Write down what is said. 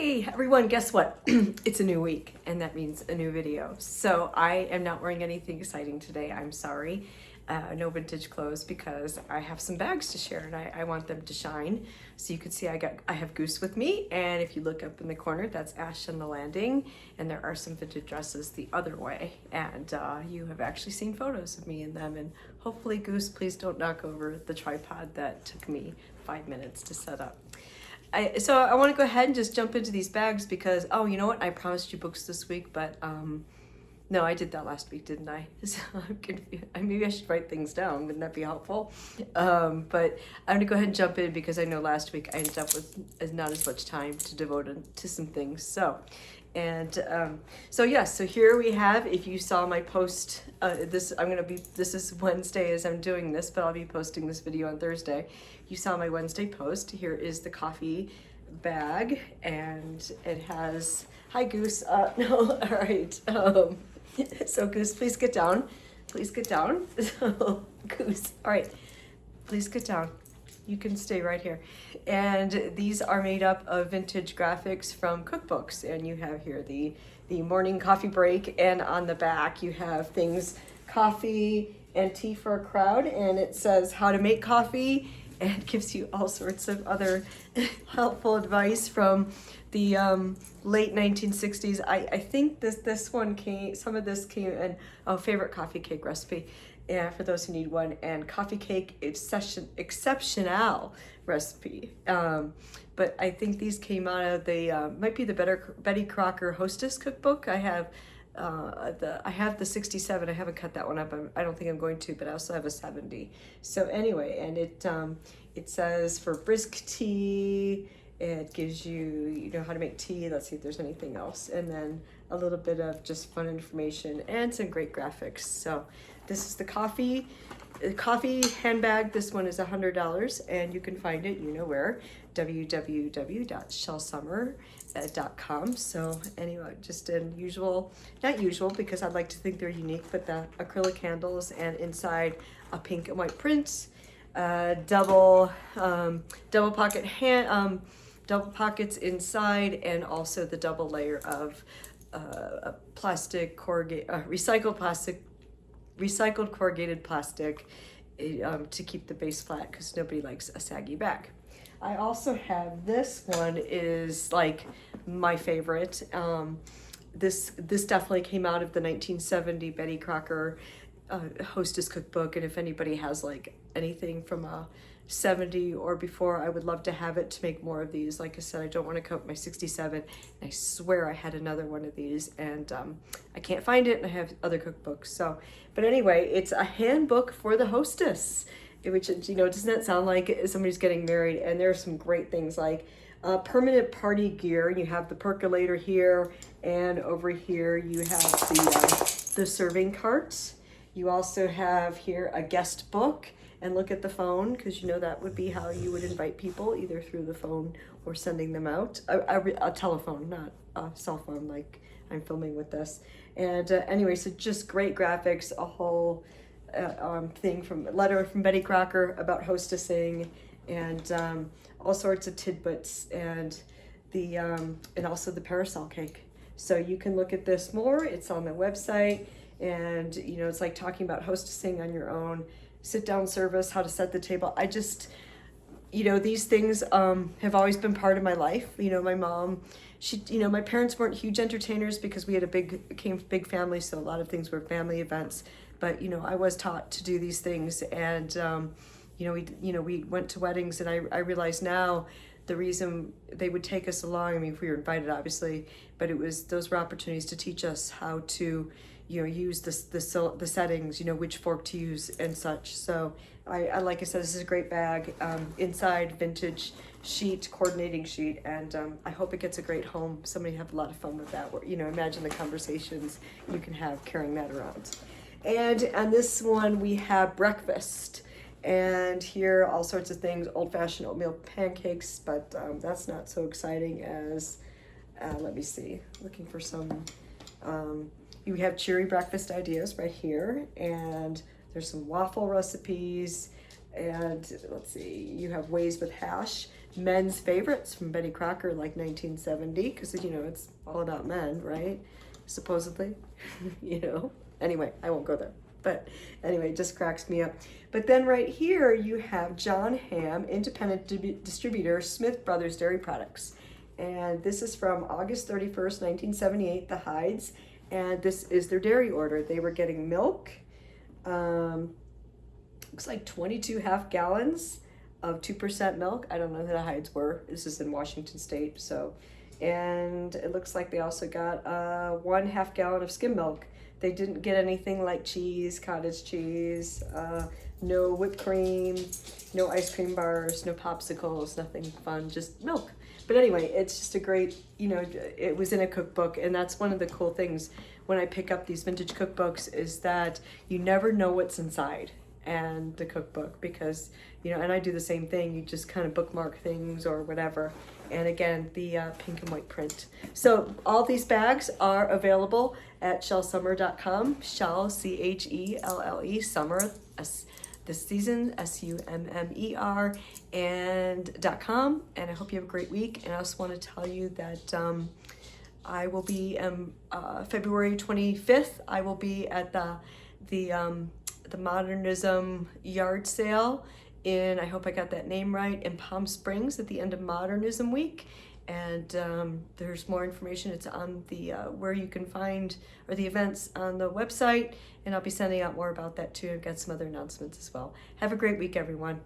Hi everyone, guess what? It's a new week and that means a new video. So I am not wearing anything exciting today, I'm sorry. No vintage clothes because I have some bags to share and I want them to shine. So you can see I have Goose with me, and if you look up in the corner, that's Ash on the landing, and there are some vintage dresses the other way, and you have actually seen photos of me in them, and hopefully Goose, please don't knock over the tripod that took me 5 minutes to set up. So I want to go ahead and just jump into these bags because, oh, you know what? I promised you books this week, but no, I did that last week, didn't I? So I'm confused. Maybe I should write things down. Wouldn't that be helpful? But I'm going to go ahead and jump in because I know last week I ended up with not as much time to devote to some things. So here we have, if you saw my post, this is Wednesday as I'm doing this, but I'll be posting this video on Thursday. You saw my Wednesday post. Here is the coffee bag, and it has, hi Goose, no, all right. So Goose, please get down. Please get down. So Goose, all right, please get down. You can stay right here. And these are made up of vintage graphics from cookbooks. And you have here the morning coffee break, and on the back you have things, coffee and tea for a crowd, and it says how to make coffee, and it gives you all sorts of other helpful advice from the late 1960s. I think this one came, some of this came in, favorite coffee cake recipe. Yeah, for those who need one, and coffee cake exceptional recipe. But I think these came out of the might be the Betty Crocker Hostess cookbook. I have the 67. I haven't cut that one up. I don't think I'm going to, but I also have a 70. So anyway, and it says for brisk tea. It gives you how to make tea. Let's see if there's anything else, and then a little bit of just fun information and some great graphics. So this is the coffee handbag. This one is $100, and you can find it, where, www.shellsummer.com. So anyway, just not usual because I'd like to think they're unique, but the acrylic handles, and inside a pink and white print, double pockets inside, and also the double layer of recycled corrugated plastic to keep the base flat because nobody likes a saggy bag. I also have, this one is like my favorite. This definitely came out of the 1970 Betty Crocker Hostess cookbook, and if anybody has like anything from a 70 or before, I would love to have it to make more of these. Like I said, I don't want to cut my 67. I swear I had another one of these, and I can't find it, and I have other cookbooks. So, but anyway, it's a handbook for the hostess, which, doesn't that sound like somebody's getting married? And there are some great things like permanent party gear. You have the percolator here, and over here you have the serving carts. You also have here a guest book. And look at the phone, because that would be how you would invite people, either through the phone or sending them out. A telephone, not a cell phone like I'm filming with this. And anyway, so just great graphics, a whole letter from Betty Crocker about hostessing, and all sorts of tidbits, and and also the parasol cake. So you can look at this more. It's on the website, and it's like talking about hostessing on your own. Sit down service, how to set the table. I just, these things have always been part of my life. My mom, my parents weren't huge entertainers because we had a big family, so a lot of things were family events. But I was taught to do these things, and we went to weddings, and I realize now the reason they would take us along. I mean, if we were invited, obviously, but those were opportunities to teach us how to use the settings, which fork to use and such. So I like I said, this is a great bag. Inside vintage coordinating sheet, and I hope it gets a great home. Somebody have a lot of fun with that. Imagine the conversations you can have carrying that around. And on this one we have breakfast, and here all sorts of things, old-fashioned oatmeal pancakes, but that's not so exciting as let me see, looking for some you have cheery breakfast ideas right here, and there's some waffle recipes, and let's see, you have ways with hash. men's favorites from Betty Crocker, like 1970, because it's all about men, right? Supposedly, Anyway, I won't go there. But anyway, it just cracks me up. But then right here you have John Hamm, independent distributor, Smith Brothers Dairy Products. And this is from August 31st, 1978, the Hydes. And this is their dairy order. They were getting milk, looks like 22 half gallons of 2% milk. I don't know who the Hydes were. This is in Washington State. And it looks like they also got 1/2 gallon of skim milk. They didn't get anything like cheese, cottage cheese, no whipped cream, no ice cream bars, no popsicles, nothing fun, just milk. But anyway, it's just a great, it was in a cookbook, and that's one of the cool things when I pick up these vintage cookbooks is that you never know what's inside and the cookbook, because and I do the same thing. You just kind of bookmark things or whatever. And again, the pink and white print. So all these bags are available at shellsummer.com. Shell, Chelle, summer, this season, SUMMER, and .com. And I hope you have a great week. And I also want to tell you that I will be February 25th. I will be at the Modernism yard sale I hope I got that name right, in Palm Springs at the end of Modernism Week. And there's more information. It's on the where you can find, or the events on the website, and I'll be sending out more about that too. I've got some other announcements as well. Have a great week, everyone.